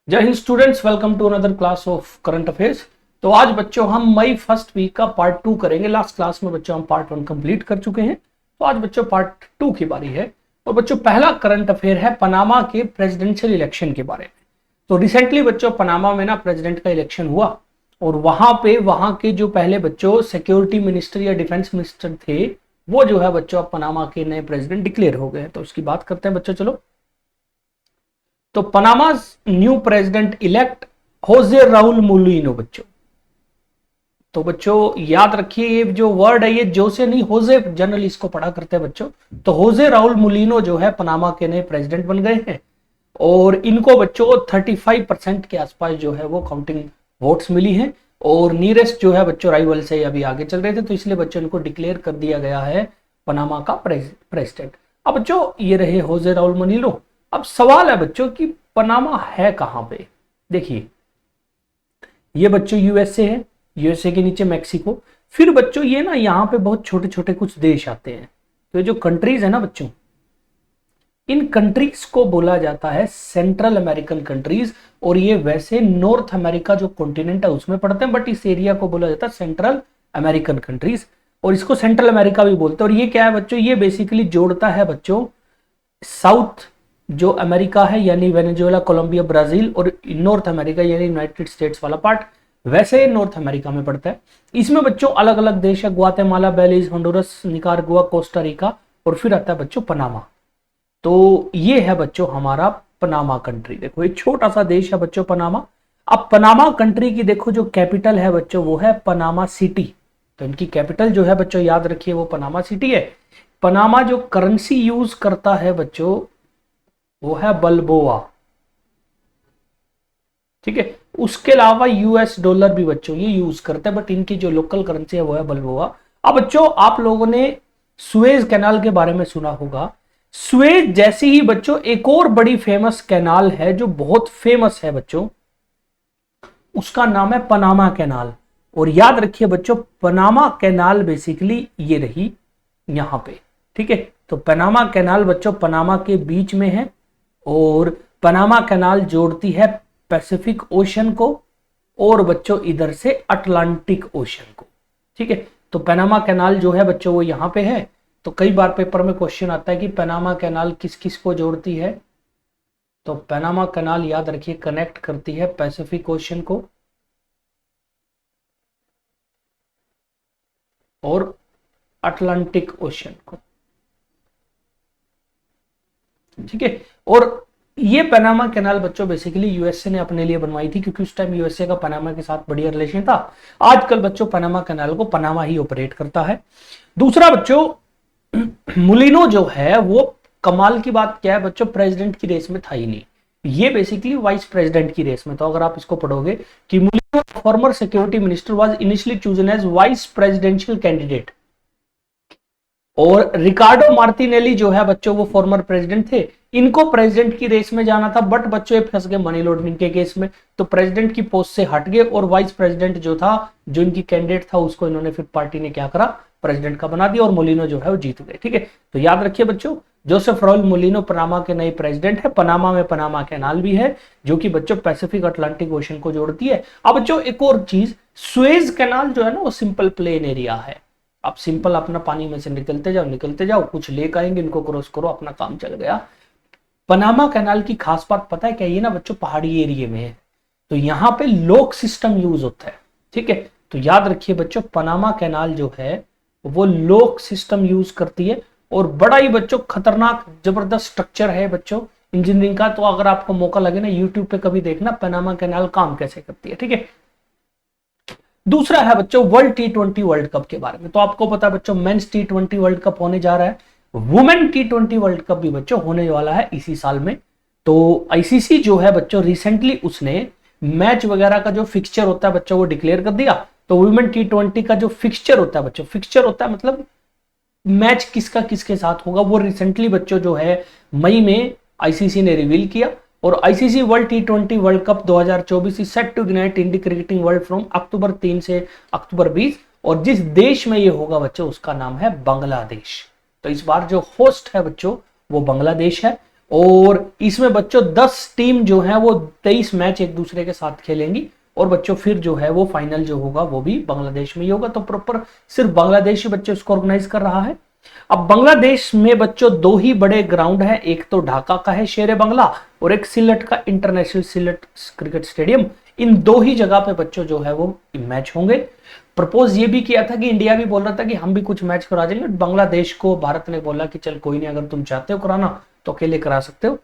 जय Hind students, welcome to another class of current affairs. तो आज बच्चों हम मई फर्स्ट वीक का पार्ट 2 करेंगे। लास्ट क्लास में बच्चों हम पार्ट 1 कंप्लीट कर चुके हैं, तो आज बच्चों पार्ट 2 की बारी है। और बच्चों पहला करंट अफेयर है पनामा के प्रेसिडेंशियल इलेक्शन के बारे में। तो रिसेंटली बच्चों पनामा में ना प्रेसिडेंट का इलेक्शन हुआ, और वहां के जो पहले बच्चों सिक्योरिटी मिनिस्टर या डिफेंस मिनिस्टर थे, वो जो है बच्चों अब पनामा के नए प्रेसिडेंट डिक्लेयर हो गए। तो उसकी बात करते हैं बच्चों, चलो। तो Panama's new president elect Jose Raul Mulino बच्चों। तो बच्चों याद रखिए, ये जो वर्ड है ये जोसे नहीं, होजे जनरली इसको पढ़ा करते हैं बच्चों। तो होजे राउल मुलिनो जो है पनामा के नए प्रेसिडेंट बन गए हैं, और इनको बच्चों 35% के आसपास जो है वो काउंटिंग वोट्स मिली हैं। और नीरेस्ट जो है बच्चों राइवल से अभी आगे चल रहे थे, तो इसलिए बच्चों इनको डिक्लेयर कर दिया गया है पनामा का प्रेसिडेंट। अब बच्चों ये रहे होजे राउल मुलिनो। अब सवाल है बच्चों कि पनामा है कहां पे। देखिए ये बच्चों यूएसए है, यूएसए के नीचे मैक्सिको, फिर बच्चों ये ना यहाँ पे बहुत छोटे छोटे कुछ देश आते हैं। तो ये जो कंट्रीज है ना बच्चों, इन कंट्रीज को बोला जाता है सेंट्रल अमेरिकन कंट्रीज। और ये वैसे नॉर्थ अमेरिका जो कॉन्टिनेंट है उसमें पड़ते हैं, बट इस एरिया को बोला जाता है सेंट्रल अमेरिकन कंट्रीज, और इसको सेंट्रल अमेरिका भी बोलते हैं। और ये क्या है बच्चों, ये बेसिकली जोड़ता है बच्चों साउथ जो अमेरिका है यानी वेनेजुएला, कोलंबिया, ब्राजील, और नॉर्थ अमेरिका यानी यूनाइटेड स्टेट्स वाला पार्ट वैसे नॉर्थ अमेरिका में पड़ता है। इसमें बच्चों अलग अलग देश है, Guatemala, Belize, Honduras, Nicaragua, Costa Rica, और फिर आता है बच्चों पनामा। तो ये है बच्चों हमारा पनामा कंट्री। देखो ये छोटा सा देश है बच्चों पनामा। अब पनामा कंट्री की देखो जो कैपिटल है बच्चों वो है पनामा सिटी। तो इनकी कैपिटल जो है बच्चों याद रखिए वो पनामा सिटी है। पनामा जो करेंसी यूज करता है बच्चों वो है बल्बोआ, ठीक है। उसके अलावा यूएस डॉलर भी बच्चों ये यूज करते हैं, बट इनकी जो लोकल करेंसी है वो है बल्बोआ। अब बच्चों आप लोगों ने सुएज कैनाल के बारे में सुना होगा। सुएज जैसी ही बच्चों एक और बड़ी फेमस कैनाल है जो बहुत फेमस है बच्चों, उसका नाम है पनामा कैनाल। और याद रखिए बच्चों पनामा कैनाल बेसिकली ये रही यहां पे, ठीक है। तो पनामा कैनाल बच्चों पनामा के बीच में है, और पनामा कैनाल जोड़ती है पैसिफिक ओशन को और बच्चों इधर से अटलांटिक ओशन को, ठीक है। तो पनामा कैनाल जो है बच्चों वो यहां पे है। तो कई बार पेपर में क्वेश्चन आता है कि पनामा कैनाल किस किस को जोड़ती है। तो पनामा कैनाल याद रखिए कनेक्ट करती है पैसिफिक ओशन को और अटलांटिक ओशन को, ठीक है। और ये पनामा कैनाल बच्चों बेसिकली यूएसए ने अपने लिए बनवाई थी, क्योंकि उस टाइम यूएसए का पनामा के साथ बढ़िया रिलेशन था। आजकल बच्चों पनामा कैनाल को पनामा ही ऑपरेट करता है। दूसरा बच्चों मुलिनो जो है वो कमाल की बात क्या है बच्चों, प्रेसिडेंट की रेस में था ही नहीं, ये बेसिकली वाइस प्रेसिडेंट की रेस में। तो अगर आप इसको पढ़ोगे कि Mulino former security minister was initially chosen as vice presidential candidate, और रिकार्डो मार्टिनेली जो है बच्चों वो फॉर्मर प्रेसिडेंट थे। इनको प्रेसिडेंट की रेस में जाना था, बट बच्चों ये फंस गए मनी लॉन्ड्रिंग के केस में, तो प्रेसिडेंट की पोस्ट से हट गए, और वाइस प्रेसिडेंट जो था जो इनकी कैंडिडेट था उसको इन्होंने फिर पार्टी ने क्या करा, प्रेसिडेंट का बना दिया, और मोलिनो जो है वो जीत गए, ठीक है। तो याद रखिए बच्चों जोसेफ राउल मोलिनो पनामा के नए प्रेसिडेंट है। पनामा में पनामा कैनाल भी है जो कि बच्चों पैसिफिक अटलांटिक ओशन को जोड़ती है। अब बच्चों एक और चीज, सुएज कैनाल जो है ना वो सिंपल प्लेन एरिया है। आप सिंपल अपना पानी में से निकलते जाओ, कुछ लेकर आएंगे, इनको क्रॉस करो, अपना काम चल गया। पनामा कैनाल की खास बात पता है क्या, ये ना बच्चों पहाड़ी एरिया में है, तो यहां पे लॉक सिस्टम यूज होता है, ठीक है। तो याद रखिए बच्चों पनामा कैनाल जो है वो लॉक सिस्टम यूज करती है, और बड़ा ही बच्चों खतरनाक जबरदस्त स्ट्रक्चर है बच्चों इंजीनियरिंग का। तो अगर आपको मौका लगे ना यूट्यूब पे कभी देखना पनामा कैनाल काम कैसे करती है, ठीक है। दूसरा है बच्चों वर्ल्ड T20 वर्ल्ड कप के बारे में। तो आपको पता है बच्चों मेंस T20 वर्ल्ड कप होने जा रहा है, वुमेन T20 वर्ल्ड कप भी बच्चों होने वाला है इसी साल में। तो आईसीसी जो है बच्चों रिसेंटली उसने मैच वगैरह का जो फिक्सचर होता है बच्चों वो डिक्लेयर कर दिया। तो वुमेन T20 का जो फिक्सचर होता है बच्चों, फिक्सचर होता है मतलब मैच किसका किसके साथ होगा, वो रिसेंटली बच्चों जो है मई में आईसीसी ने रिवील किया। और ICC world T20 world cup 2024 is set to unite Indian cricketing world from October 3 से अक्टूबर 20, और जिस देश में ये होगा बच्चों उसका नाम है बांग्लादेश। तो इस बार जो होस्ट है बच्चों वो बांग्लादेश है। और इसमें बच्चों 10 टीम जो है वो 23 मैच एक दूसरे के साथ खेलेंगी और बच्चों फिर जो है वो फाइनल जो होगा वो भी बांग्लादेश में ही होगा। तो प्रॉपर सिर्फ बांग्लादेश ही बच्चों इसको ऑर्गेनाइज कर रहा है। अब बांग्लादेश में बच्चों 2 ही बड़े ग्राउंड है, एक तो ढाका का है शेरे बंगला और एक सिलट का इंटरनेशनल सिलट क्रिकेट स्टेडियम। इन 2 ही जगह पे बच्चों जो है वो मैच होंगे। प्रपोज ये भी किया था कि इंडिया भी बोल रहा था कि हम भी कुछ मैच करा देंगे, बांग्लादेश को भारत ने बोला कि चल कोई नहीं, अगर तुम चाहते हो कराना तो अकेले करा सकते हो।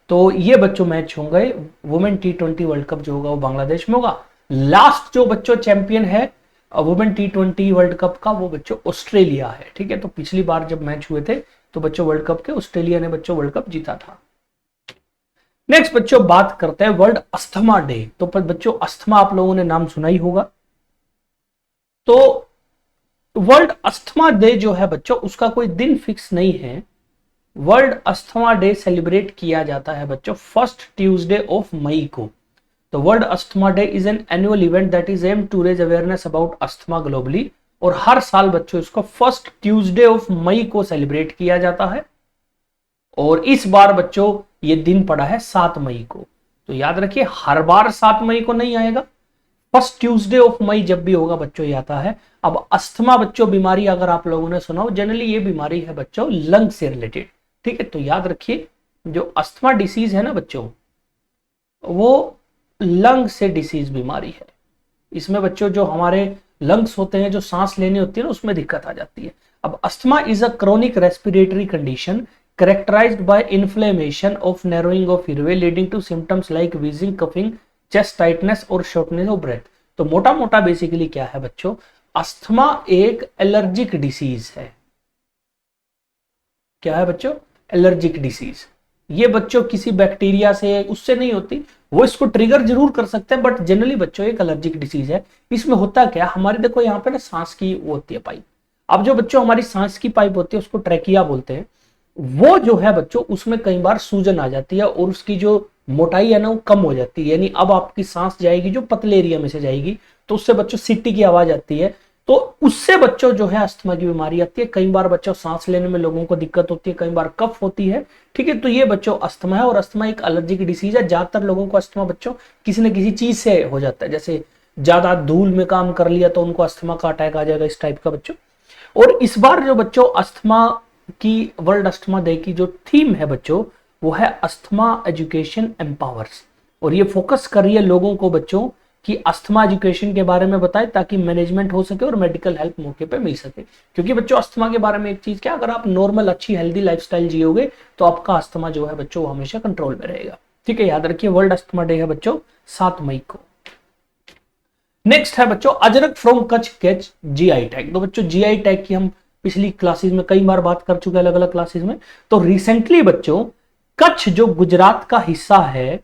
तो ये बच्चों मैच होंगे। वुमेन T20 वर्ल्ड कप जो होगा वो बांग्लादेश में होगा। लास्ट जो बच्चों चैंपियन है वुमेन T20 वर्ल्ड कप का वो बच्चों ऑस्ट्रेलिया है। ठीक है, तो पिछली बार जब मैच हुए थे तो बच्चों वर्ल्ड कप के ऑस्ट्रेलिया ने बच्चों वर्ल्ड कप जीता था। नेक्स्ट बच्चों बात करते हैं वर्ल्ड अस्थमा डे। तो बच्चों अस्थमा आप लोगों ने नाम सुना ही होगा। तो वर्ल्ड अस्थमा डे जो है बच्चों उसका कोई दिन फिक्स नहीं है। वर्ल्ड अस्थमा डे सेलिब्रेट किया जाता है बच्चों फर्स्ट ट्यूसडे ऑफ मई को। तो world asthma day is an annual event that is aim to raise awareness about asthma globally. और हर साल बच्चों इसको फर्स्ट ट्यूसडे ऑफ मई को सेलिब्रेट किया जाता है। और इस बार बच्चों ये दिन पड़ा है 7 मई को। तो याद रखिए हर बार 7 मई को नहीं आएगा, फर्स्ट ट्यूसडे ऑफ मई जब भी होगा बच्चों ये आता है। अब अस्थमा बच्चों बीमारी अगर आप लोगों ने सुना हो, जनरली ये बीमारी है बच्चों लंग से रिलेटेड। ठीक है, तो याद रखिए जो अस्थमा डिसीज है ना बच्चों वो लंग से डिसीज बीमारी है। इसमें बच्चों जो हमारे लंग्स होते हैं, जो सांस लेने होती है ना, उसमें दिक्कत आ जाती है। अब asthma is a chronic respiratory condition characterized by inflammation of narrowing of airway leading to symptoms like wheezing, coughing, chest tightness और shortness of breath। तो मोटा मोटा बेसिकली क्या है बच्चों, अस्थमा एक एलर्जिक डिसीज है। क्या है बच्चों, एलर्जिक डिसीज। ये बच्चों किसी बैक्टीरिया से उससे नहीं होती, वो इसको ट्रिगर जरूर कर सकते हैं बट जनरली बच्चों एक एलर्जिक डिसीज है। इसमें होता क्या, हमारे देखो यहाँ पे ना सांस की वो होती है पाइप। अब जो बच्चों हमारी सांस की पाइप होती है उसको ट्रैकिया बोलते हैं। वो जो है बच्चों उसमें कई बार सूजन आ जाती है और उसकी जो मोटाई है ना वो कम हो जाती है, यानी अब आपकी सांस जाएगी जो पतले एरिया में से जाएगी, तो उससे बच्चों सीटी की आवाज आती है। तो उससे बच्चों जो है अस्थमा की बीमारी आती है। कई बार बच्चों सांस लेने में लोगों को दिक्कत होती है, कई बार कफ होती है। ठीक है, तो ये बच्चों अस्थमा है और अस्थमा एक एलर्जिक डिसीज है। ज्यादातर लोगों को अस्थमा बच्चों किसी न किसी चीज से हो जाता है, जैसे ज्यादा धूल में काम कर लिया तो उनको अस्थमा का अटैक आ जाएगा, इस टाइप का बच्चों। और इस बार जो बच्चों अस्थमा की वर्ल्ड अस्थमा डे की जो थीम है बच्चों वो है अस्थमा एजुकेशन एम्पावर्स। और ये फोकस कर रही है लोगों को बच्चों कि अस्थमा एजुकेशन के बारे में बताए ताकि मैनेजमेंट हो सके और मेडिकल हेल्प मौके पे मिल सके। क्योंकि बच्चों अस्थमा के बारे में एक चीज क्या, अगर आप नॉर्मल अच्छी हेल्दी लाइफस्टाइल जियोगे तो आपका अस्थमा जो है बच्चों हमेशा कंट्रोल में रहेगा। ठीक है, याद रखिए वर्ल्ड अस्थमा डे है बच्चों 7 मई को। नेक्स्ट है बच्चों Ajrakh from Kutch gets GI tag. तो बच्चों जीआई टैग की हम पिछली क्लासेस में कई बार बात कर चुके हैं अलग अलग क्लासेस में। तो रिसेंटली बच्चों कच्छ जो गुजरात का हिस्सा है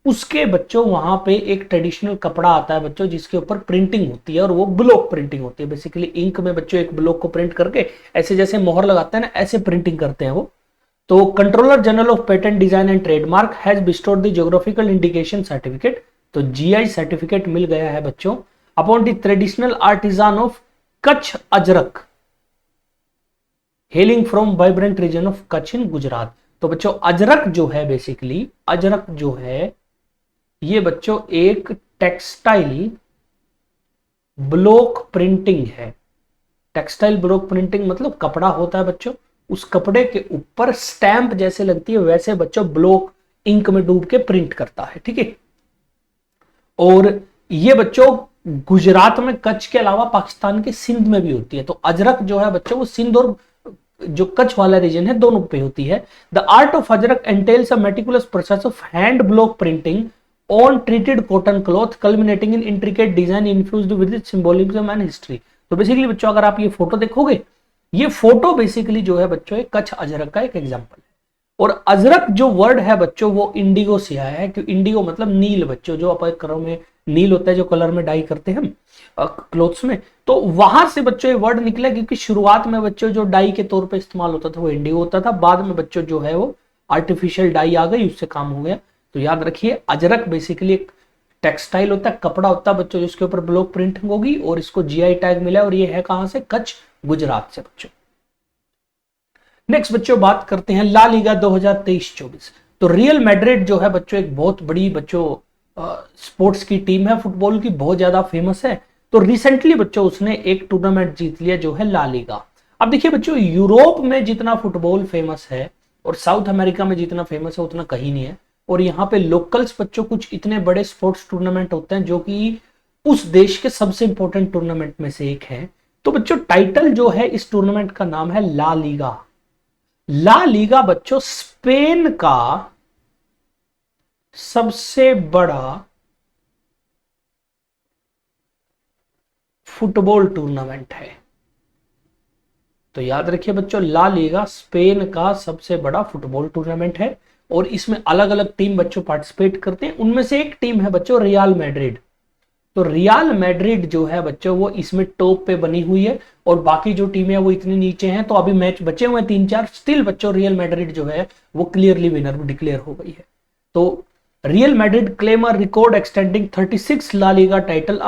उसके बच्चों वहां पे एक ट्रेडिशनल कपड़ा आता है बच्चों जिसके ऊपर प्रिंटिंग होती है और वो ब्लॉक प्रिंटिंग होती है। बेसिकली इंक में बच्चों एक ब्लॉक को प्रिंट करके ऐसे जैसे मोहर लगाते हैं ना, ऐसे प्रिंटिंग करते हैं वो। तो controller general of patent design and trademark has bestowed the geographical indication certificate. तो जीआई सर्टिफिकेट मिल गया है बच्चों upon the traditional artisan of Kutch Ajrak hailing from vibrant region of Kutch in Gujarat. तो बच्चों अजरक जो है, बेसिकली अजरक जो है ये बच्चों एक टेक्सटाइल ब्लॉक प्रिंटिंग है। टेक्सटाइल ब्लॉक प्रिंटिंग मतलब कपड़ा होता है बच्चों, उस कपड़े के ऊपर स्टैंप जैसे लगती है वैसे बच्चों ब्लॉक इंक में डूब के प्रिंट करता है। ठीक है, और ये बच्चों गुजरात में कच्छ के अलावा पाकिस्तान के सिंध में भी होती है। तो अजरक जो है बच्चों वो सिंध और जो कच्छ वाला रीजन है दोनों पे होती है। The art of Ajrak एंटेल्स a meticulous process of hand block printing on treated cotton cloth culminating in intricate design infused with symbolism and history. तो बेसिकली बच्चों अगर आप ये फोटो देखोगे, ये फोटो बेसिकली जो है बच्चों एक कच्छ अजरक का एक एग्जांपल है। और अजरक जो वर्ड है बच्चों वो इंडिगो से आया है, क्योंकि इंडिगो मतलब नील बच्चों, जो अपन कलर में नील होता है जो कलर में डाई करते हैं हम क्लोथ्स में, तो वहां से बच्चों ये वर्ड निकला। क्योंकि शुरुआत में बच्चों जो डाई के तौर पे इस्तेमाल होता था वो इंडिगो होता था, बाद में बच्चों जो है वो आर्टिफिशियल डाई आ गई, उससे काम हो गया। तो याद रखिए अजरक बेसिकली एक टेक्सटाइल होता है, कपड़ा होता है बच्चों जिसके ऊपर ब्लॉक प्रिंटिंग होगी और इसको जीआई टैग मिला और ये है कहां से, कच्छ गुजरात से बच्चों। नेक्स्ट बच्चों बात करते हैं ला लीगा 2023-24। तो रियल मैड्रिड जो है बच्चों एक बहुत बड़ी बच्चों स्पोर्ट्स की टीम है, फुटबॉल की बहुत ज्यादा फेमस है। तो रिसेंटली बच्चों उसने एक टूर्नामेंट जीत लिया जो है ला लीगा। अब देखिए बच्चों, यूरोप में जितना फुटबॉल फेमस है और साउथ अमेरिका में जितना फेमस है उतना कहीं नहीं है। और यहाँ पे लोकल्स बच्चों कुछ इतने बड़े स्पोर्ट्स टूर्नामेंट होते हैं जो कि उस देश के सबसे इंपॉर्टेंट टूर्नामेंट में से एक है। तो बच्चों टाइटल जो है इस टूर्नामेंट का नाम है ला लीगा। ला लीगा बच्चों स्पेन का सबसे बड़ा फुटबॉल टूर्नामेंट है। तो याद रखिए बच्चों, ला लीगा स्पेन का सबसे बड़ा फुटबॉल टूर्नामेंट है और इसमें अलग अलग टीम बच्चों पार्टिसिपेट करते हैं। उनमें से एक टीम है बच्चों रियल मैड्रिड। तो रियल मैड्रिड जो है बच्चों वो इसमें टॉप पे बनी हुई है और बाकी जो टीमें हैं वो इतनी नीचे हैं। तो अभी मैच बचे हुए हैं 3-4, स्टिल बच्चों रियल मैड्रिड जो है वो क्लियरली विनर डिक्लेयर हो गई है। तो Real Madrid claim a record extending 36 La Liga title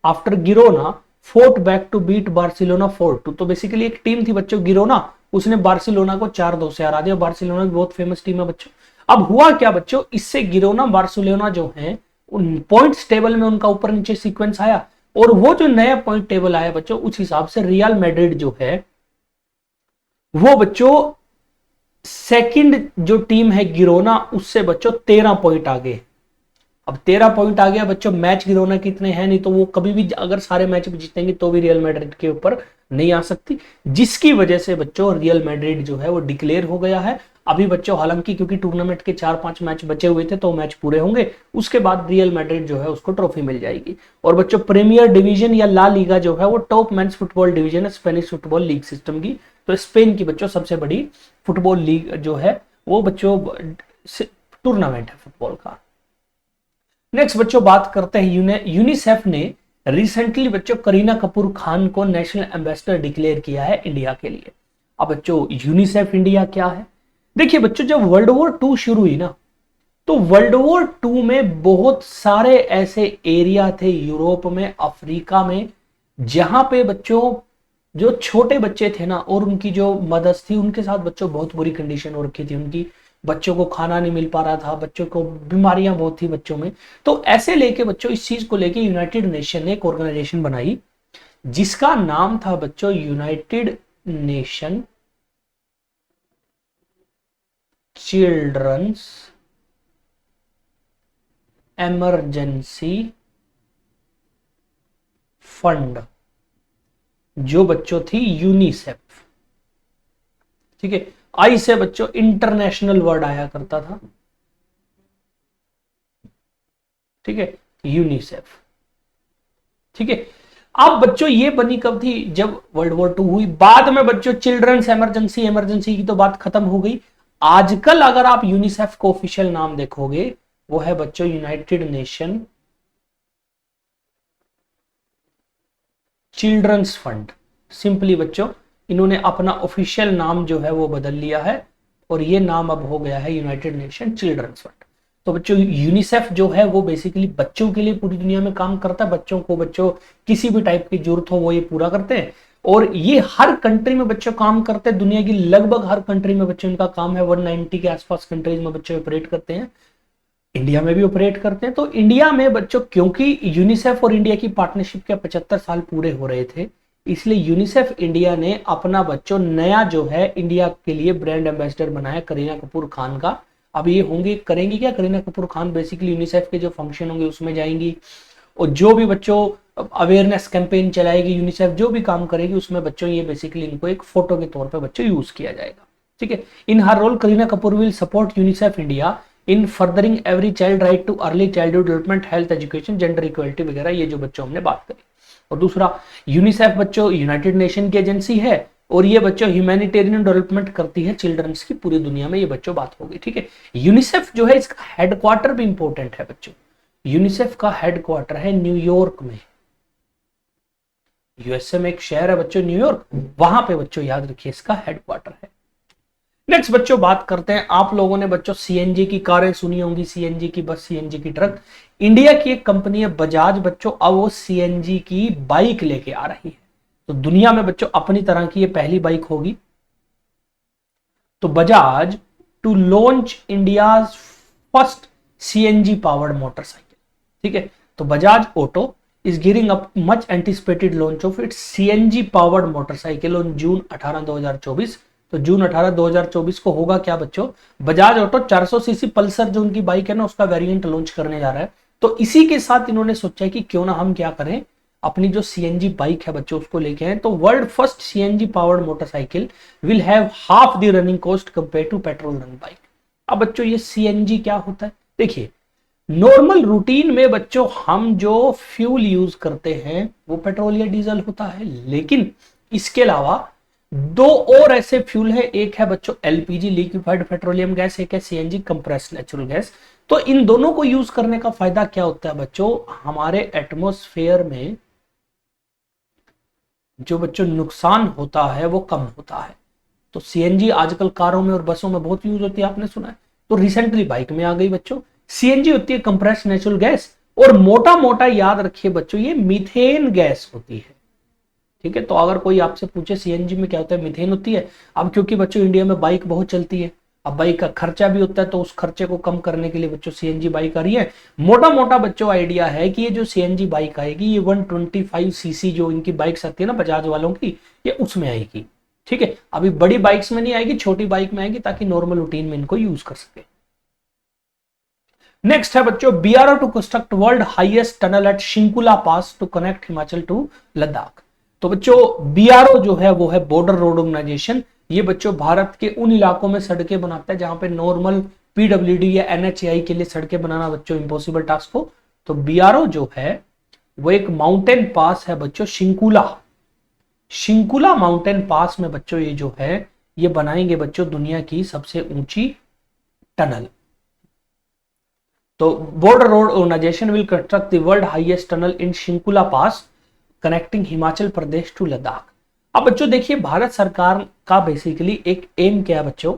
after Girona fought back to beat Barcelona 4-2। तो बेसिकली एक टीम थी बच्चों गिरोना, उसने बार्सिलोना को 4-2 से हरा दिया। बार्सिलोना भी बहुत फेमस टीम है बच्चों। अब हुआ क्या बच्चों, इससे गिरोना बार्सिलोना जो है उन पॉइंट्स टेबल में उनका ऊपर नीचे सीक्वेंस आया और वो जो नया पॉइंट टेबल आया बच्चों उस हिसाब से रियल मैड्रिड जो है वो बच्चों सेकंड जो टीम है गिरोना उससे बच्चों 13 पॉइंट आगे। अब 13 पॉइंट आ गया बच्चों, मैच गिरोना कितने हैं, नहीं तो वो कभी भी अगर सारे मैच भी जीतेंगे तो भी रियल मैड्रिड के ऊपर नहीं आ सकती, जिसकी वजह से बच्चों रियल मैड्रिड जो है वो डिक्लेयर हो गया है। अभी बच्चों हालांकि क्योंकि टूर्नामेंट के 4-5 मैच बचे हुए थे तो मैच पूरे होंगे, उसके बाद रियल मैड्रिड जो है उसको ट्रॉफी मिल जाएगी। और बच्चों प्रीमियर डिवीजन या ला लीगा जो है वो टॉप मेंस फुटबॉल डिवीजन है स्पेनिश फुटबॉल लीग सिस्टम की। तो स्पेन की बच्चों सबसे बड़ी फुटबॉल लीग जो है वो बच्चों टूर्नामेंट है फुटबॉल का। नेक्स्ट बच्चों बात करते हैं यूनिसेफ ने रिसेंटली बच्चों करीना कपूर खान को नेशनल एम्बेसडर डिक्लेयर किया है इंडिया के लिए। अब बच्चों यूनिसेफ इंडिया क्या है, देखिए बच्चों जब वर्ल्ड वॉर 2 शुरू हुई ना तो वर्ल्ड वॉर 2 में बहुत सारे ऐसे एरिया थे यूरोप में, अफ्रीका में, जहां पे बच्चों जो छोटे बच्चे थे ना और उनकी जो मदर्स थी उनके साथ बच्चों बहुत बुरी कंडीशन हो रखी थी उनकी। बच्चों को खाना नहीं मिल पा रहा था, बच्चों को बीमारियां बहुत थी बच्चों में। तो ऐसे लेके बच्चों इस चीज को लेके यूनाइटेड नेशन ने एक ऑर्गेनाइजेशन बनाई जिसका नाम था बच्चों United Nation children's emergency fund, जो बच्चों थी यूनिसेफ। ठीक है, आई से बच्चों इंटरनेशनल वर्ड आया करता था। ठीक है, यूनिसेफ। ठीक है, अब बच्चों ये बनी कब थी, जब वर्ल्ड वॉर 2 हुई। बाद में बच्चों चिल्ड्रंस इमरजेंसी की तो बात खत्म हो गई। आजकल अगर आप यूनिसेफ को ऑफिशियल नाम देखोगे वो है बच्चों United Nation children's fund. Simply बच्चों इन्होंने अपना ऑफिशियल नाम जो है वो बदल लिया है और ये नाम अब हो गया है यूनाइटेड नेशन चिल्ड्रंस फंड। तो बच्चों यूनिसेफ जो है वो बेसिकली बच्चों के लिए पूरी दुनिया में काम करता है। बच्चों को बच्चों किसी भी टाइप की जरूरत हो वो ये पूरा करते हैं और ये हर कंट्री में बच्चों काम करते हैं। दुनिया की लगभग हर कंट्री में बच्चों इनका काम है। 190 के आसपास कंट्रीज में बच्चे ऑपरेट करते हैं, इंडिया में भी ऑपरेट करते हैं। तो इंडिया में बच्चों क्योंकि यूनिसेफ और इंडिया की पार्टनरशिप के 75 साल पूरे हो रहे थे, इसलिए यूनिसेफ इंडिया ने अपना बच्चों नया जो है इंडिया के लिए ब्रांड एम्बेसडर बनाया करीना कपूर खान का। अब ये होंगे करेंगे क्या, करीना कपूर खान बेसिकली यूनिसेफ के जो फंक्शन होंगे उसमें जाएंगी और जो भी बच्चों अवेयरनेस कैंपेन चलाएगी यूनिसेफ जो भी काम करेगी उसमें बच्चों ये बेसिकली इनको एक फोटो के तौर पे बच्चों यूज किया जाएगा। ठीक है, in her role Kareena Kapoor will support UNICEF India in furthering every child right to early childhood development, health, education, gender equality वगैरह, ये जो बच्चों हमने बात करी। और दूसरा, यूनिसेफ बच्चों यूनाइटेड नेशन की एजेंसी है और ये बच्चों ह्यूमैनिटेरियन डेवलपमेंट करती है चिल्ड्रंस की पूरी दुनिया में। ये बच्चों बात होगी। ठीक है, यूनिसेफ जो है इसका हेडक्वार्टर भी इंपॉर्टेंट है बच्चों। यूनिसेफ का हेडक्वार्टर है न्यूयॉर्क में। यूएसए में एक शहर है बच्चों न्यूयॉर्क, वहां पे बच्चों याद रखिए इसका हेडक्वार्टर है। नेक्स्ट बच्चों बात करते हैं, आप लोगों ने बच्चों सीएनजी की कारें सुनी होंगी, सीएनजी की बस, सीएनजी की ट्रक। इंडिया की एक कंपनी है बजाज बच्चों, अब वो सीएनजी की बाइक लेके आ रही है। तो दुनिया में बच्चों अपनी तरह की ये पहली बाइक होगी तो Bajaj to launch India first CNG powered motorcycle, ठीक है। तो Bajaj Auto is gearing up much anticipated launch of its CNG powered motorcycle on June 18 2024। तो जून 18 2024 को होगा क्या बच्चों, बजाज ऑटो 400 सीसी पल्सर जो उनकी बाइक है ना, उसका वेरिएंट लॉन्च करने जा रहा है। तो इसी के साथ इन्होंने सोचा है कि क्यों ना हम क्या करें, अपनी जो सीएनजी बाइक है बच्चों उसको लेके आए। तो world first CNG powered motorcycle will have half the running cost compare to petrol run bike. अब बच्चों ये सीएनजी क्या होता है, देखिए नॉर्मल रूटीन में बच्चों हम जो फ्यूल यूज करते हैं वो पेट्रोल या डीजल होता है, लेकिन इसके अलावा दो और ऐसे फ्यूल है, एक है बच्चों एलपीजी लिक्विफाइड पेट्रोलियम गैस, एक है सीएनजी कंप्रेस्ड नेचुरल गैस। तो इन दोनों को यूज करने का फायदा क्या होता है बच्चों, हमारे एटमॉस्फेयर में जो बच्चों नुकसान होता है वो कम होता है। तो सीएनजी आजकल कारों में और बसों में बहुत यूज होती है, आपने सुना है। तो रिसेंटली बाइक में आ गई बच्चों। सीएनजी होती है कंप्रेस्ड नेचुरल गैस, और मोटा मोटा याद रखिए बच्चों ये मीथेन गैस होती है, ठीक है। तो अगर कोई आपसे पूछे सीएनजी में क्या होता है, मीथेन होती है। अब क्योंकि बच्चों इंडिया में बाइक बहुत चलती है, अब बाइक का खर्चा भी होता है, तो उस खर्चे को कम करने के लिए बच्चों सीएनजी बाइक आ रही है। मोटा मोटा बच्चों आइडिया है कि ये जो सीएनजी बाइक आएगी ये 125 सीसी जो इनकी बाइक्स आती है ना बजाज वालों की, ये उसमें आएगी, ठीक है। अभी बड़ी बाइक्स में नहीं आएगी, छोटी बाइक में आएगी, ताकि नॉर्मल रूटीन में इनको यूज कर सके। नेक्स्ट है बच्चों BRO to construct world highest tunnel at Shinkula pass to connect Himachal to Ladakh. तो बच्चों बीआरओ जो है वो है बॉर्डर रोड ऑर्गेनाइजेशन। ये बच्चों भारत के उन इलाकों में सड़कें बनाता है जहां पे नॉर्मल पीडब्ल्यूडी या एनएचएआई के लिए सड़कें बनाना बच्चों इम्पॉसिबल टास्क हो। तो बीआरओ जो है वो एक माउंटेन पास है बच्चों, शिंकुला माउंटेन पास में बच्चों ये जो है ये बनाएंगे बच्चों दुनिया की सबसे ऊंची टनल। तो border road organisation will construct the world highest tunnel in Shinkula pass connecting Himachal Pradesh to Ladakh. अब बच्चों देखिए भारत सरकार का बेसिकली एक एम क्या है बच्चों,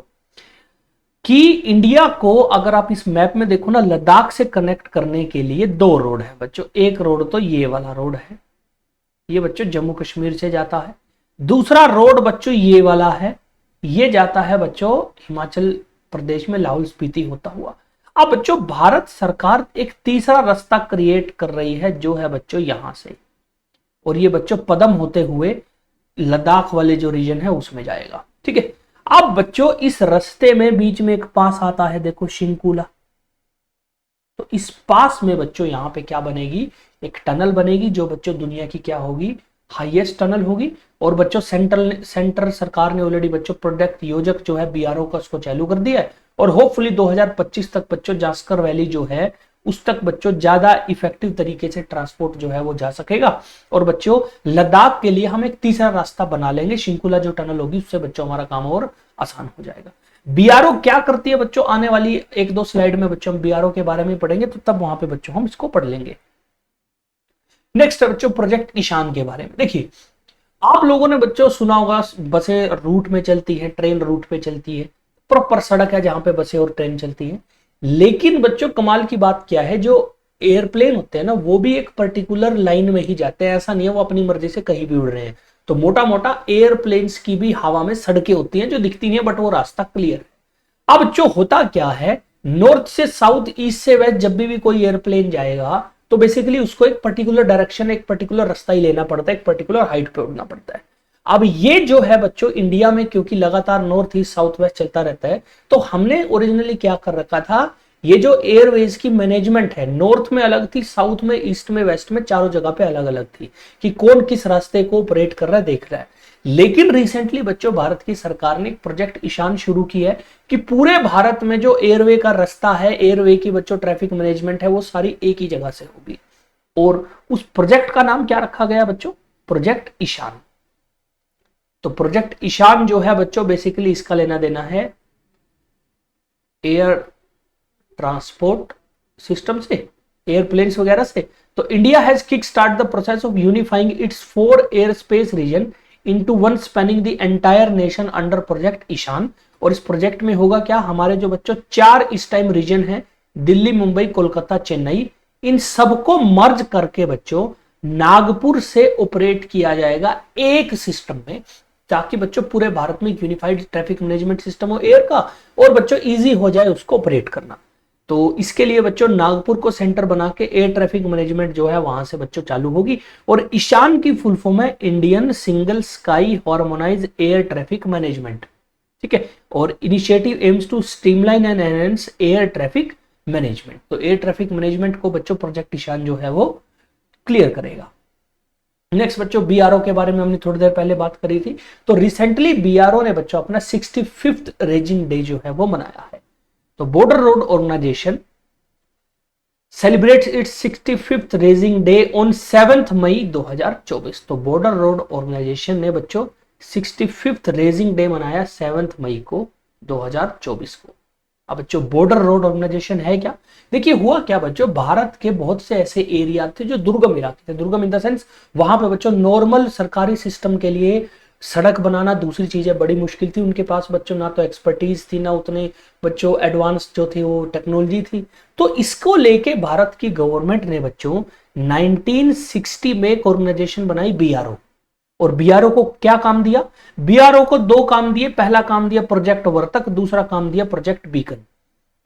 कि इंडिया को अगर आप इस मैप में देखो ना, लद्दाख से कनेक्ट करने के लिए दो रोड है बच्चों। एक रोड तो ये वाला रोड है, ये बच्चों जम्मू कश्मीर से जाता है। दूसरा रोड बच्चों ये वाला है, ये जाता है बच्चों हिमाचल प्रदेश में लाहौल स्पीति होता हुआ। अब बच्चों भारत सरकार एक तीसरा रास्ता क्रिएट कर रही है जो है बच्चों यहां से, और ये बच्चों पदम होते हुए लद्दाख वाले जो रीजन है उसमें जाएगा, ठीक है। अब बच्चों इस रास्ते में बीच में एक पास आता है देखो शिंकुला। तो इस पास में बच्चों यहां पे क्या बनेगी, एक टनल बनेगी जो बच्चों दुनिया की क्या होगी, हाईएस्ट टनल होगी। और बच्चों सेंटर सरकार ने ऑलरेडी बच्चों प्रोजेक्ट योजक जो है बीआरओ का उसको चालू कर दिया है, और होपफुली 2025 तक बच्चों जास्कर वैली जो है उस तक बच्चों ज्यादा इफेक्टिव तरीके से ट्रांसपोर्ट जो है वो जा सकेगा। और बच्चों लद्दाख के लिए हम एक तीसरा रास्ता बना लेंगे, शिंकुला जो टनल होगी उससे बच्चों हमारा काम और आसान हो जाएगा। बीआरओ क्या करती है बच्चों, आने वाली एक दो स्लाइड में बच्चों हम बीआरओ के बारे में पढ़ेंगे, तो तब वहां पे बच्चों हम इसको पढ़ लेंगे। नेक्स्ट है बच्चों प्रोजेक्ट ईशान के बारे में। देखिए आप लोगों ने बच्चों सुना होगा बसें रूट में चलती है, ट्रेन रूट पे चलती है, प्रॉपर सड़क है जहां पे बसें और ट्रेन चलती है। लेकिन बच्चों कमाल की बात क्या है, जो एयरप्लेन होते हैं ना वो भी एक पर्टिकुलर लाइन में ही जाते हैं, ऐसा नहीं है वो अपनी मर्जी से कहीं भी उड़ रहे हैं। तो मोटा मोटा एयरप्लेन्स की भी हवा में सड़कें होती हैं जो दिखती नहीं है, बट वो रास्ता क्लियर है। अब जो होता क्या है, नॉर्थ से साउथ, ईस्ट से वेस्ट जब भी कोई एयरप्लेन जाएगा तो बेसिकली उसको एक पर्टिकुलर डायरेक्शन, एक पर्टिकुलर रास्ता ही लेना पड़ता है, एक पर्टिकुलर हाइट पे उड़ना पड़ता है। अब ये जो है बच्चों इंडिया में क्योंकि लगातार नॉर्थ ईस्ट साउथ वेस्ट चलता रहता है, तो हमने ओरिजिनली क्या कर रखा था, ये जो एयरवेज की मैनेजमेंट है नॉर्थ में अलग थी, साउथ में, ईस्ट में, वेस्ट में, चारों जगह पे अलग अलग थी कि कौन किस रास्ते को ऑपरेट कर रहा है, देख रहा है। लेकिन रिसेंटली बच्चों भारत की सरकार ने एक प्रोजेक्ट ईशान शुरू की है कि पूरे भारत में जो एयरवे का रास्ता है, एयरवे की बच्चों ट्रैफिक मैनेजमेंट है, वो सारी एक ही जगह से होगी। और उस प्रोजेक्ट का नाम क्या रखा गया बच्चों, प्रोजेक्ट ईशान। तो प्रोजेक्ट ईशान जो है बच्चों बेसिकली इसका लेना देना है एयर ट्रांसपोर्ट सिस्टम से, एयरप्लेन्स वगैरह से। तो India has kick start the process of unifying its 4 air space region into one spanning the entire nation under project Ishan. और इस प्रोजेक्ट में होगा क्या, हमारे जो बच्चों 4 इस टाइम रीजन है, दिल्ली, मुंबई, कोलकाता, चेन्नई, इन सबको मर्ज करके बच्चों नागपुर से ऑपरेट किया जाएगा एक सिस्टम में। ताकि बच्चों पूरे भारत में यूनिफाइड ट्रैफिक मैनेजमेंट सिस्टम हो एयर का, और बच्चों इजी हो जाए उसको ऑपरेट करना। तो इसके लिए बच्चों नागपुर को सेंटर बना के एयर ट्रैफिक मैनेजमेंट जो है वहां से बच्चों चालू होगी। और ईशान की फुल फॉर्म है Indian single sky harmonize air traffic management, ठीक है। और initiative aims to streamline and enhance air traffic management. तो एयर ट्रैफिक मैनेजमेंट को बच्चों प्रोजेक्ट ईशान जो है वो क्लियर करेगा। नेक्स्ट बच्चों बीआरओ के बारे में हमने थोड़ी देर पहले बात करी थी। तो रिसेंटली बीआरओ ने बच्चों अपना 65th रेजिंग डे जो है वो मनाया है। तो border road organisation celebrates its 65th raising day on 7 May 2024। तो बॉर्डर रोड ऑर्गेनाइजेशन ने बच्चों 65th रेजिंग डे मनाया 7 मई को 2024 को। अब बच्चों बॉर्डर रोड ऑर्गेनाइजेशन है क्या? देखिए हुआ क्या बच्चों, भारत के बहुत से ऐसे एरिया थे जो दुर्गम इलाके थे, दुर्गम इन द सेंस वहां पे बच्चों नॉर्मल सरकारी सिस्टम के लिए सड़क बनाना दूसरी चीज है, बड़ी मुश्किल थी। उनके पास बच्चों ना तो एक्सपर्टीज थी, ना उतने बच्चों एडवांस जो थी वो टेक्नोलॉजी थी। तो इसको लेके भारत की गवर्नमेंट ने बच्चों 1960 में एक ऑर्गेनाइजेशन बनाई बीआरओ। और बीआरओ को क्या काम दिया? बीआरओ को 2 काम दिए। पहला काम दिया प्रोजेक्ट वर्तक, दूसरा काम दिया project beacon.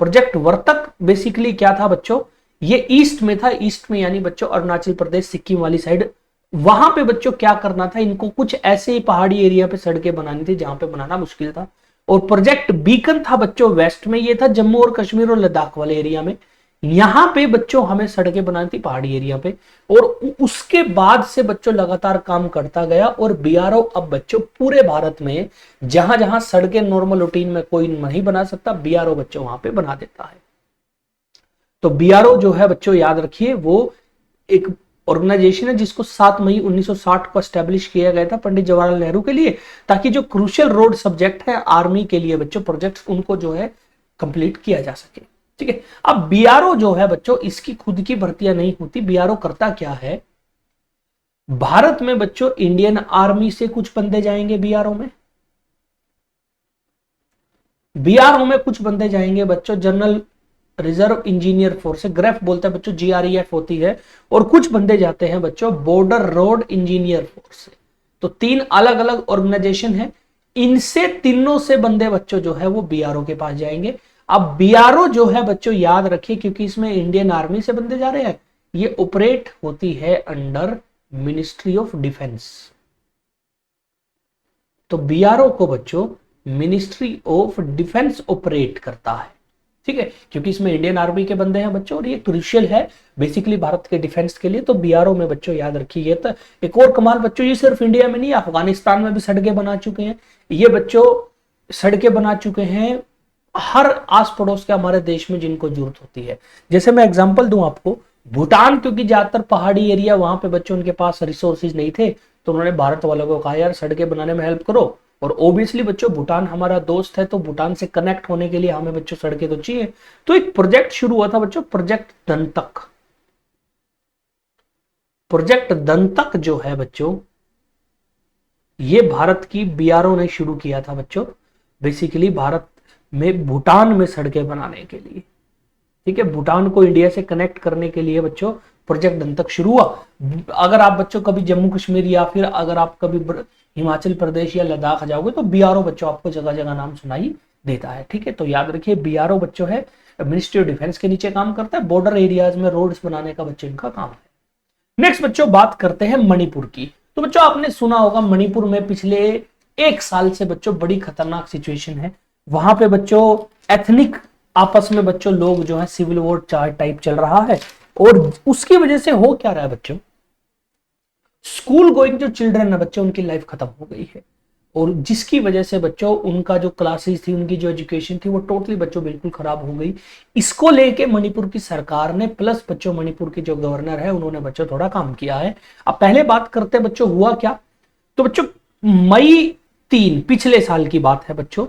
Project Vartak basically क्या था बच्चों, ये ईस्ट में था, ईस्ट में यानी बच्चों अरुणाचल प्रदेश सिक्किम वाली साइड। वहां पे बच्चों क्या करना था, इनको कुछ ऐसे ही पहाड़ी एरिया पे सड़कें बनानी थी जहां पे बनाना मुश्किल था। और प्रोजेक्ट बीकन था बच्चों वेस्ट में, ये था जम्मू और कश्मीर और लद्दाख वाले एरिया में। यहां पे बच्चों हमें सड़कें बनानी थी पहाड़ी एरिया पे। और उसके बाद से बच्चों लगातार काम करता गया। और बीआरओ अब बच्चों पूरे भारत में जहां जहां सड़कें नॉर्मल रूटीन में कोई नहीं बना सकता, बीआरओ बच्चों वहां पे बना देता है। तो बीआरओ जो है बच्चों याद रखिए वो एक ऑर्गेनाइजेशन है जिसको 7 मई 1960 को एस्टेब्लिश किया गया था पंडित जवाहरलाल नेहरू के लिए, ताकि जो क्रूशियल रोड सब्जेक्ट है आर्मी के लिए बच्चों प्रोजेक्ट्स उनको जो है कंप्लीट किया जा सके, ठीक है। अब बीआरओ जो है बच्चों इसकी खुद की भर्तियां नहीं होती। बीआरओ करता क्या है, भारत में बच्चों इंडियन आर्मी से कुछ बंदे जाएंगे बीआरओ में, बीआरओ में कुछ बंदे जाएंगे बच्चों जनरल रिजर्व इंजीनियर फोर्स से, ग्रेफ बोलते हैं बच्चों, जीआरईएफ होती है। और कुछ बंदे जाते हैं बच्चों बॉर्डर रोड इंजीनियर फोर्स से। तो 3 अलग अलग ऑर्गेनाइजेशन है, इनसे तीनों से बंदे बच्चों जो है वो बीआरओ के पास जाएंगे। अब बीआरओ जो है बच्चों याद रखिए, क्योंकि इसमें इंडियन आर्मी से बंदे जा रहे हैं, ये ऑपरेट होती है अंडर मिनिस्ट्री ऑफ डिफेंस। तो बीआरओ को बच्चों मिनिस्ट्री ऑफ डिफेंस ऑपरेट करता है, ठीक है, क्योंकि इसमें इंडियन आर्मी के बंदे हैं बच्चों और ये क्रूशियल है बेसिकली भारत के डिफेंस के लिए। तो बीआरओ में बच्चों याद रखिए। ये तो एक और कमाल बच्चों, ये सिर्फ इंडिया में नहीं, अफगानिस्तान में भी सड़कें बना चुके हैं ये बच्चों, सड़कें बना चुके हैं हर आस पड़ोस के हमारे देश में जिनको जरूरत होती है। जैसे मैं एग्जांपल दूं आपको, भूटान, क्योंकि ज्यादातर पहाड़ी एरिया वहां पे बच्चों उनके पास रिसोर्सेज नहीं थे, तो उन्होंने भारत वालों को कहा यार सड़कें बनाने में हेल्प करो। और ओबियसली बच्चों भूटान हमारा दोस्त है, तो भूटान से कनेक्ट होने के लिए हमें बच्चों सड़कें तो चाहिए। तो एक प्रोजेक्ट शुरू हुआ था बच्चों, प्रोजेक्ट दंतक। प्रोजेक्ट दंतक जो है बच्चों ये भारत की बीआरओ ने शुरू किया था बच्चों, बेसिकली भारत में भूटान में सड़कें बनाने के लिए, ठीक है, भूटान को इंडिया से कनेक्ट करने के लिए बच्चों प्रोजेक्ट दंतक शुरू हुआ। अगर आप बच्चों कभी जम्मू कश्मीर या फिर अगर आप कभी हिमाचल प्रदेश या लद्दाख जाओगे तो बीआरओ बच्चों आपको जगह जगह नाम सुनाई देता है, ठीक है। तो याद रखिए बीआरओ बच्चों है मिनिस्ट्री ऑफ डिफेंस के नीचे काम करता है, बॉर्डर एरियाज में रोड्स बनाने का बच्चों इनका काम है। नेक्स्ट बच्चों बात करते हैं मणिपुर की। तो बच्चों आपने सुना होगा मणिपुर में पिछले 1 साल से बच्चों बड़ी खतरनाक सिचुएशन है। वहां पे बच्चों एथनिक आपस में बच्चों लोग जो है सिविल वॉर टाइप चल रहा है। और उसकी वजह से हो क्या रहा है बच्चों, स्कूल गोइंग जो चिल्ड्रन है बच्चों उनकी लाइफ खत्म हो गई है। और जिसकी वजह से बच्चों उनका जो क्लासेस थी, उनकी जो एजुकेशन थी वो टोटली बच्चों बिल्कुल खराब हो गई। इसको लेके मणिपुर की सरकार ने प्लस बच्चों मणिपुर के जो गवर्नर है उन्होंने बच्चों थोड़ा काम किया है। अब पहले बात करते हैं बच्चों हुआ क्या। तो बच्चों मई 3 पिछले साल की बात है बच्चों,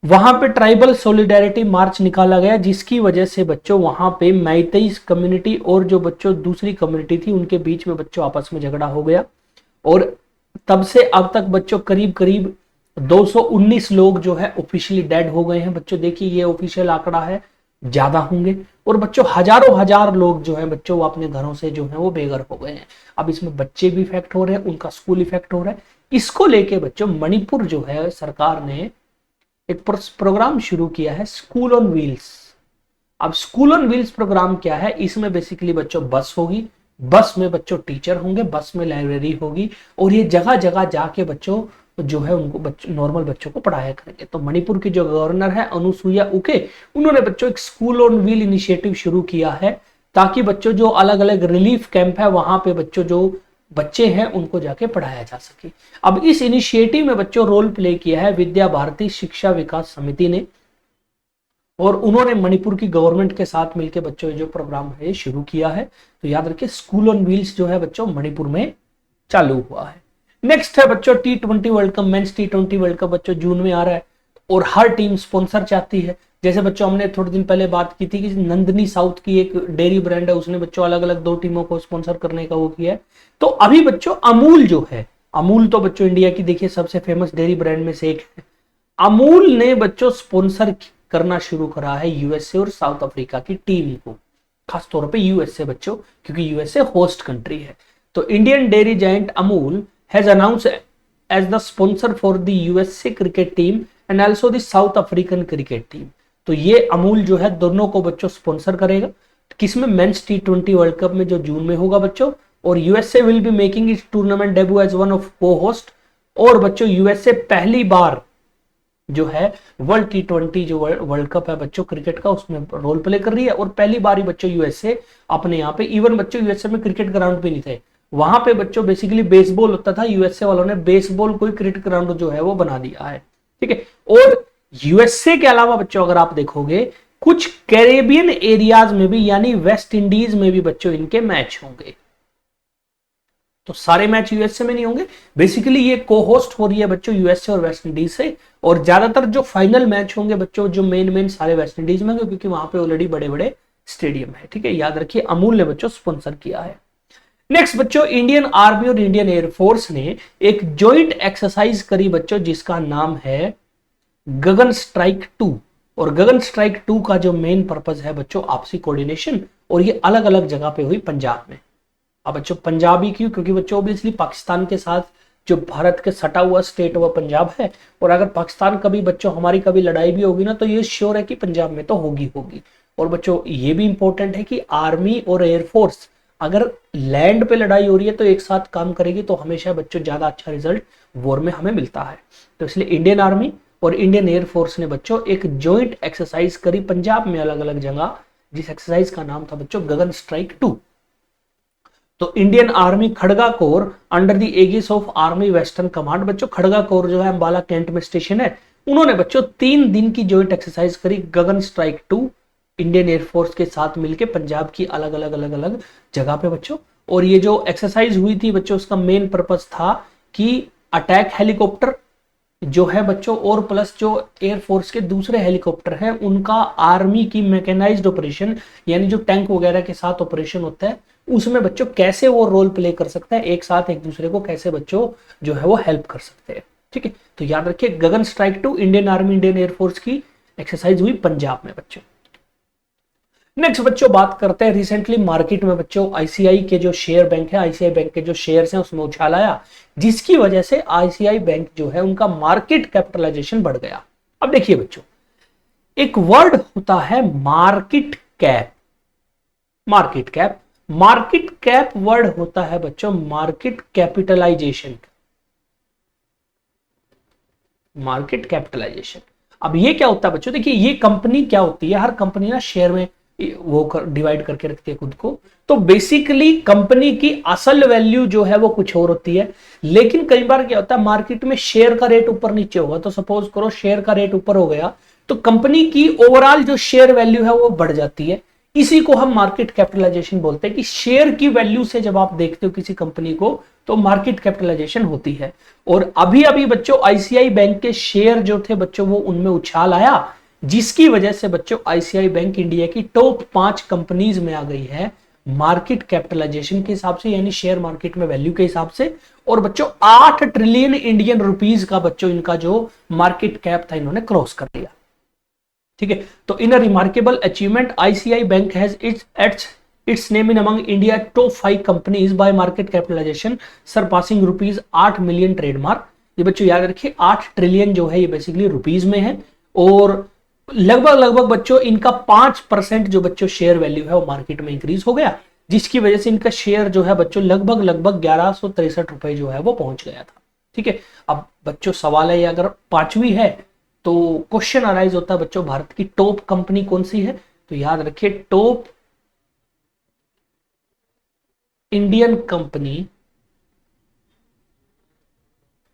वहां पे ट्राइबल सॉलिडेरिटी मार्च निकाला गया, जिसकी वजह से बच्चों वहां पे मैतेई कम्युनिटी और जो बच्चों दूसरी कम्युनिटी थी उनके बीच में बच्चों आपस में झगड़ा हो गया। और तब से अब तक बच्चों करीब करीब 219 लोग जो है ऑफिशियली डेड हो गए हैं बच्चों। देखिए ये ऑफिशियल आंकड़ा है, ज्यादा होंगे। और बच्चों हजारों हजार लोग जो है बच्चों वो अपने घरों से जो है वो बेघर हो गए हैं। अब इसमें बच्चे भी इफेक्ट हो रहे हैं, उनका स्कूल इफेक्ट हो रहा है। इसको लेके बच्चों मणिपुर जो है सरकार ने एक प्रोग्राम शुरू किया है, स्कूल ऑन व्हील्स। अब स्कूल ऑन व्हील्स प्रोग्राम क्या है, इसमें बेसिकली बच्चों बस होगी, बस में बच्चों टीचर होंगे, बस में लाइब्रेरी होगी, और ये जगह जगह जाके बच्चों जो है उनको नॉर्मल बच्चों को पढ़ाया करेंगे। तो मणिपुर की जो गवर्नर है अनुसुईया उके, उन्होंने बच्चों एक स्कूल ऑन व्हील इनिशिएटिव शुरू किया है, ताकि बच्चों जो अलग अलग रिलीफ कैंप है वहां पे बच्चों जो बच्चे हैं उनको जाके पढ़ाया जा सके। अब इस इनिशिएटिव में बच्चों रोल प्ले किया है विद्या भारती शिक्षा विकास समिति ने, और उन्होंने मणिपुर की गवर्नमेंट के साथ मिलकर बच्चों जो प्रोग्राम है शुरू किया है। तो याद रखिए स्कूल ऑन व्हील्स जो है बच्चों मणिपुर में चालू हुआ है। नेक्स्ट है बच्चों T20 world cup, men's T20 world cup बच्चों जून में आ रहा है, और हर टीम स्पॉन्सर चाहती है। जैसे बच्चों हमने थोड़े दिन पहले बात की थी कि नंदनी साउथ की एक डेयरी ब्रांड है, उसने बच्चों अलग अलग 2 टीमों को स्पॉन्सर करने का वो किया है। तो अभी बच्चों अमूल जो है, अमूल तो बच्चों इंडिया की देखिए सबसे फेमस डेयरी ब्रांड में से एक है। अमूल ने बच्चों स्पॉन्सर करना शुरू करा है यूएसए और साउथ अफ्रीका की टीम को, खासतौर पे यूएसए बच्चों, क्योंकि यूएसए होस्ट कंट्री है। तो Indian dairy giant Amul has announced as the sponsor for the USA cricket team and also the South African cricket team. तो ये अमूल जो है दोनों को बच्चों स्पॉन्सर करेगा, किसमें, मेंस T20 वर्ल्ड कप में जो जून में होगा बच्चों। और USA will be making its tournament debut as one of को होस्ट। और बच्चों यूएसए पहली बार जो है वर्ल्ड T20 जो वर्ल्ड कप है बच्चों क्रिकेट का, उसमें रोल प्ले कर रही है। और पहली बार ही बच्चों यूएसए अपने यहाँ पे, इवन बच्चों यूएसए में क्रिकेट ग्राउंड भी नहीं थे, वहां पे बच्चों बेसिकली बेसबॉल होता था, यूएसए वालों ने बेसबॉल कोई क्रिकेट ग्राउंड जो है वो बना दिया है, ठीक है। और यूएसए के अलावा बच्चों अगर आप देखोगे कुछ कैरेबियन एरियाज में भी, यानी वेस्ट इंडीज में भी बच्चों इनके मैच होंगे। तो सारे मैच यूएसए में नहीं होंगे, बेसिकली ये को होस्ट हो रही है बच्चों यूएसए और वेस्ट इंडीज से। और ज्यादातर जो फाइनल मैच होंगे बच्चों जो मेन सारे वेस्ट इंडीज में होंगे, क्योंकि वहां पे ऑलरेडी बड़े बड़े स्टेडियम है, ठीक है। याद रखिए अमूल ने बच्चों स्पॉन्सर किया है। नेक्स्ट बच्चों इंडियन आर्मी और इंडियन एयरफोर्स ने एक जॉइंट एक्सरसाइज करी बच्चों, जिसका नाम है गगन स्ट्राइक 2। और गगन स्ट्राइक 2 का जो मेन पर्पज है बच्चों आपसी कोऑर्डिनेशन, और ये अलग अलग जगह पे हुई पंजाब में। अब बच्चों पंजाब ही क्यों, क्योंकि बच्चों ऑब्वियसली पाकिस्तान के साथ जो भारत के सटा हुआ स्टेट वह पंजाब है, और अगर पाकिस्तान कभी बच्चों हमारी कभी लड़ाई भी होगी ना, तो ये श्योर है कि पंजाब में तो होगी। और बच्चों ये भी इंपॉर्टेंट है कि आर्मी और एयरफोर्स अगर लैंड पे लड़ाई हो रही है तो एक साथ काम करेगी, तो हमेशा बच्चों ज्यादा अच्छा रिजल्ट वॉर में हमें मिलता है। तो इसलिए इंडियन आर्मी और इंडियन एयरफोर्स ने बच्चों एक जॉइंट एक्सरसाइज करी पंजाब में अलग अलग जगह, जिस एक्सरसाइज का नाम था बच्चों गगन स्ट्राइक 2। तो Indian army Khadga core under the Agassiz of army western command, बच्चों खड़गा कोर जो है अंबाला कैंट में स्टेशन है, उन्होंने बच्चों 3 दिन की जॉइंट एक्सरसाइज करी गगन स्ट्राइक 2 इंडियन एयरफोर्स के साथ मिलकर पंजाब की अलग अलग जगह पे बच्चों। और ये जो एक्सरसाइज हुई थी बच्चों, उसका मेन पर्पस था कि अटैक हेलीकॉप्टर जो है बच्चों, और प्लस जो एयरफोर्स के दूसरे हेलीकॉप्टर हैं उनका आर्मी की मैकेनाइज्ड ऑपरेशन, यानी जो टैंक वगैरह के साथ ऑपरेशन होता है, उसमें बच्चों कैसे वो रोल प्ले कर सकता है, एक साथ एक दूसरे को कैसे बच्चों जो है वो हेल्प कर सकते हैं, ठीक है। तो याद रखिए Gagan strike 2 Indian army Indian air force की एक्सरसाइज हुई पंजाब में बच्चों। नेक्स्ट बच्चों बात करते हैं रिसेंटली मार्केट में बच्चों आईसीआई के जो शेयर बैंक है, आईसीआई बैंक के जो शेयर्स हैं उसमें उछाल आया, जिसकी वजह से आईसीआई बैंक जो है उनका मार्केट कैपिटलाइजेशन बढ़ गया। अब देखिए बच्चों, एक वर्ड होता है market cap, market cap, market cap word होता है बच्चों मार्केट कैपिटलाइजेशन, मार्केट कैपिटलाइजेशन। अब ये क्या होता है बच्चों, देखिए ये कंपनी क्या होती है, हर कंपनी ना शेयर में वो डिवाइड करके रखती है खुद को। तो बेसिकली कंपनी की असल वैल्यू जो है वो कुछ और होती है, लेकिन कई बार क्या होता है मार्केट में शेयर का रेट ऊपर नीचे होगा, तो सपोज करो शेयर का रेट ऊपर हो गया तो कंपनी की ओवरऑल जो शेयर वैल्यू है वो बढ़ जाती है। इसी को हम मार्केट कैपिटलाइजेशन बोलते हैं कि शेयर की वैल्यू से जब आप देखते हो किसी कंपनी को तो मार्केट कैपिटलाइजेशन होती है। और अभी अभी बच्चों आईसीआई बैंक के शेयर जो थे बच्चों वो उनमें उछाल आया, जिसकी वजह से बच्चों आईसीआई बैंक इंडिया की टॉप 5 कंपनीज में आ गई है मार्केट कैपिटलाइजेशन के हिसाब से, यानी शेयर मार्केट में वैल्यू के हिसाब से। और बच्चों 8 ट्रिलियन इंडियन रुपीज का बच्चों इनका जो मार्केट कैप था इन्होंने क्रॉस कर लिया, ठीक है। तो in a remarkable achievement ICI bank has its its name in among India top 5 companies by market capitalization surpassing rupees 8 million trademark. ये बच्चों याद रखिए 8 ट्रिलियन जो है ये बेसिकली रुपीज में है, और लगभग लगभग बच्चों इनका 5% जो बच्चों शेयर वैल्यू है वो मार्केट में इंक्रीज हो गया, जिसकी वजह से इनका शेयर जो है बच्चों लगभग लगभग 1163 रुपए जो है वो पहुंच गया था। ठीक है, अब बच्चों सवाल है, अगर 5वीं है तो क्वेश्चन अराइज होता है बच्चों भारत की टॉप कंपनी कौन सी है, तो याद रखिए top Indian company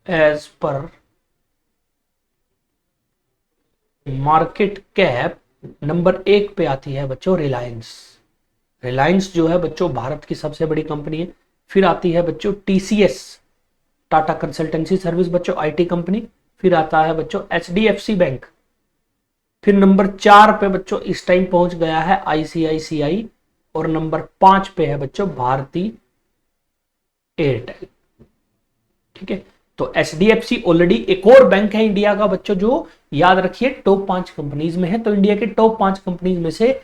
as per market cap number 1 पे आती है बच्चों रिलायंस। रिलायंस जो है बच्चों भारत की सबसे बड़ी कंपनी है। फिर आती है बच्चों टीसीएस, टाटा कंसल्टेंसी सर्विस बच्चों आईटी कंपनी। फिर आता है बच्चों एचडीएफसी बैंक। फिर नंबर 4 पे बच्चों इस टाइम पहुंच गया है आईसीआईसीआई, और नंबर 5 पे है बच्चों भारती एयरटेल। ठीक है, तो एचडीएफसी ऑलरेडी एक और बैंक है इंडिया का बच्चों जो याद रखिए टॉप 5 कंपनीज में है। तो इंडिया के टॉप 5 कंपनीज में से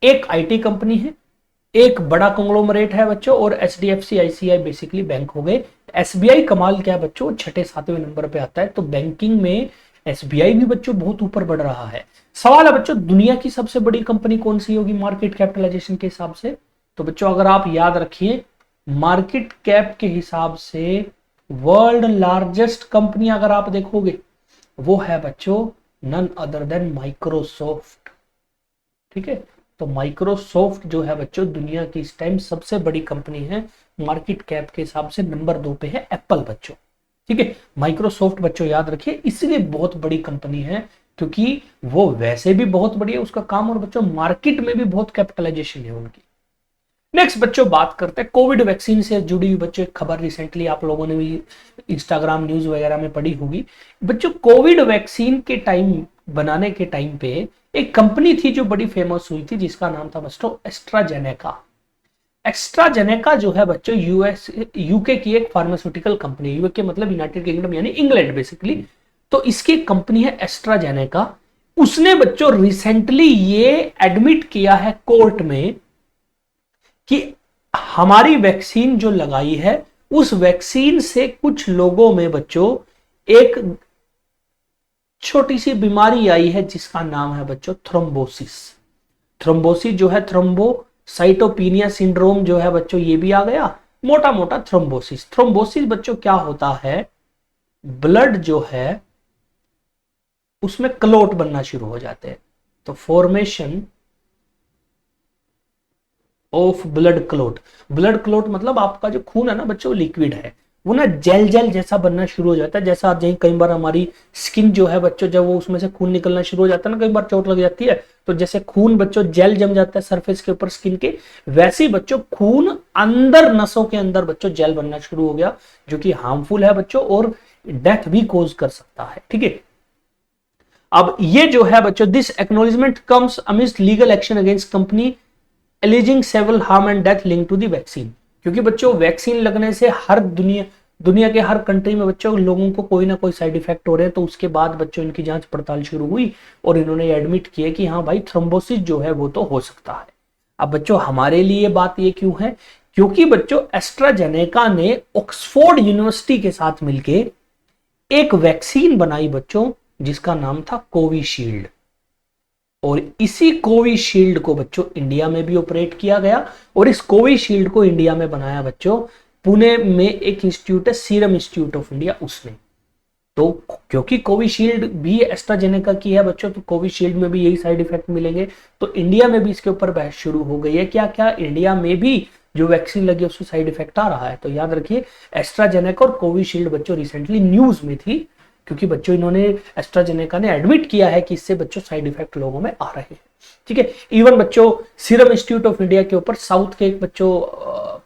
एक आईटी कंपनी है, एक बड़ा कंग्लोमरेट है बच्चों, और एचडीएफसी आईसीआई बेसिकली बैंक हो गए। एसबीआई कमाल क्या है बच्चों, 6-7वें नंबर पे आता है। तो बैंकिंग में एसबीआई भी बच्चों बहुत ऊपर बढ़ रहा है। सवाल है बच्चों दुनिया की सबसे बड़ी कंपनी कौन सी होगी मार्केट कैपिटलाइजेशन के हिसाब से, तो बच्चों अगर आप याद रखिए मार्केट कैप के हिसाब से वर्ल्ड लार्जेस्ट कंपनी अगर आप देखोगे वो है बच्चों नन अदर देन माइक्रोसॉफ्ट। ठीक है, तो माइक्रोसॉफ्ट जो है बच्चों दुनिया की इस टाइम सबसे बड़ी कंपनी है, मार्केट कैप के हिसाब से नंबर 2 पे है एप्पल बच्चों। ठीक है, माइक्रोसॉफ्ट बच्चों याद रखिए इसलिए बहुत बड़ी कंपनी है क्योंकि वो वैसे भी बहुत बड़ी है उसका काम, और बच्चों मार्केट में भी बहुत कैपिटलाइजेशन है उनकी। नेक्स्ट बच्चों बात करते हैं कोविड वैक्सीन से जुड़ी हुई बच्चों एक खबर रिसेंटली आप लोगों ने भी इंस्टाग्राम न्यूज वगैरह में पढ़ी होगी। बच्चों कोविड वैक्सीन के टाइम बनाने के टाइम पे एक कंपनी थी जो बड़ी फेमस हुई थी जिसका नाम था बच्चों एस्ट्राजेनेका। एस्ट्राजेनेका जो है बच्चों यूके की एक फार्मास्यूटिकल कंपनी, यूके मतलब यूनाइटेड किंगडम यानी इंग्लैंड बेसिकली। तो इसकी कंपनी है एस्ट्राजेनेका। उसने बच्चों रिसेंटली ये एडमिट किया है कोर्ट में कि हमारी वैक्सीन जो लगाई है उस वैक्सीन से कुछ लोगों में बच्चों एक छोटी सी बीमारी आई है जिसका नाम है बच्चों थ्रोम्बोसिस। थ्रोम्बोसिस जो है थ्रोम्बोसाइटोपिनिया सिंड्रोम जो है बच्चों ये भी आ गया, मोटा मोटा थ्रोम्बोसिस। थ्रोम्बोसिस बच्चों क्या होता है, ब्लड जो है उसमें क्लोट बनना शुरू हो जाते हैं। तो formation of blood clot, blood clot मतलब आपका जो खून है ना बच्चों लिक्विड है वो ना जेल जेल जैसा बनना शुरू हो जाता है। जैसा आप कई बार हमारी स्किन जो है बच्चों जब वो उसमें से खून निकलना शुरू हो जाता है ना, कई बार चोट लग जाती है तो जैसे खून बच्चों जेल जम जाता है सरफेस के ऊपर स्किन के, वैसे ही बच्चों खून अंदर नसों के अंदर बच्चों जेल बनना शुरू हो गया जो कि हार्मफुल है बच्चों और डेथ भी कोज कर सकता है। ठीक है, अब ये जो है बच्चों this acknowledgement comes amidst legal action against company alleging several harm and death link to the vaccine. क्योंकि बच्चों वैक्सीन लगने से हर दुनिया के हर कंट्री में बच्चों लोगों को कोई ना कोई साइड इफेक्ट हो रहे हैं, तो उसके बाद बच्चों इनकी जांच पड़ताल शुरू हुई और इन्होंने एडमिट किया कि हाँ भाई थ्रोम्बोसिस जो है वो तो हो सकता है। अब बच्चों हमारे लिए बात ये क्यों है, क्योंकि बच्चों एस्ट्राजेनेका ने ऑक्सफोर्ड यूनिवर्सिटी के साथ मिलकर एक वैक्सीन बनाई बच्चों जिसका नाम था कोविशील्ड, और इसी कोविशील्ड को बच्चों इंडिया में भी ऑपरेट किया गया। और इस कोविशील्ड को इंडिया में बनाया बच्चों पुणे में एक इंस्टीट्यूट है सीरम इंस्टीट्यूट ऑफ इंडिया उसने। तो क्योंकि कोविशील्ड भी एस्ट्राजेनेका की है बच्चों, तो कोविशील्ड में भी यही साइड इफेक्ट मिलेंगे, तो इंडिया में भी इसके ऊपर बहस शुरू हो गई है क्या क्या इंडिया में भी जो वैक्सीन लगी उससे साइड इफेक्ट आ रहा है। तो याद रखिए एस्ट्राजेनेका और कोविशील्ड बच्चों रिसेंटली न्यूज में थी क्योंकि बच्चों इन्होंने एस्ट्राजेनेका ने एडमिट किया है कि इससे बच्चों साइड इफेक्ट लोगों में आ रहे हैं। ठीक है, इवन बच्चों सीरम इंस्टीट्यूट ऑफ इंडिया के ऊपर साउथ के एक बच्चों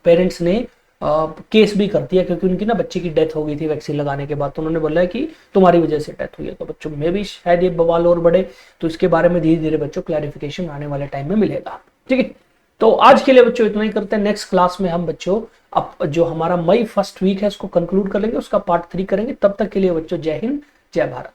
पेरेंट्स ने केस भी कर दिया क्योंकि उनकी ना बच्चे की डेथ हो गई थी वैक्सीन लगाने के बाद, तो उन्होंने बोला कि तुम्हारी वजह से डेथ हुई है। तो बच्चों में भी शायद ये बवाल और बढ़े, तो इसके बारे में धीरे धीरे बच्चों क्लैरिफिकेशन आने वाले टाइम में मिलेगा। ठीक है, तो आज के लिए बच्चों इतना ही करते हैं। नेक्स्ट क्लास में हम बच्चों अब जो हमारा मई फर्स्ट वीक है उसको कंक्लूड कर लेंगे, उसका पार्ट 3 करेंगे। तब तक के लिए बच्चों जय हिंद जय भारत।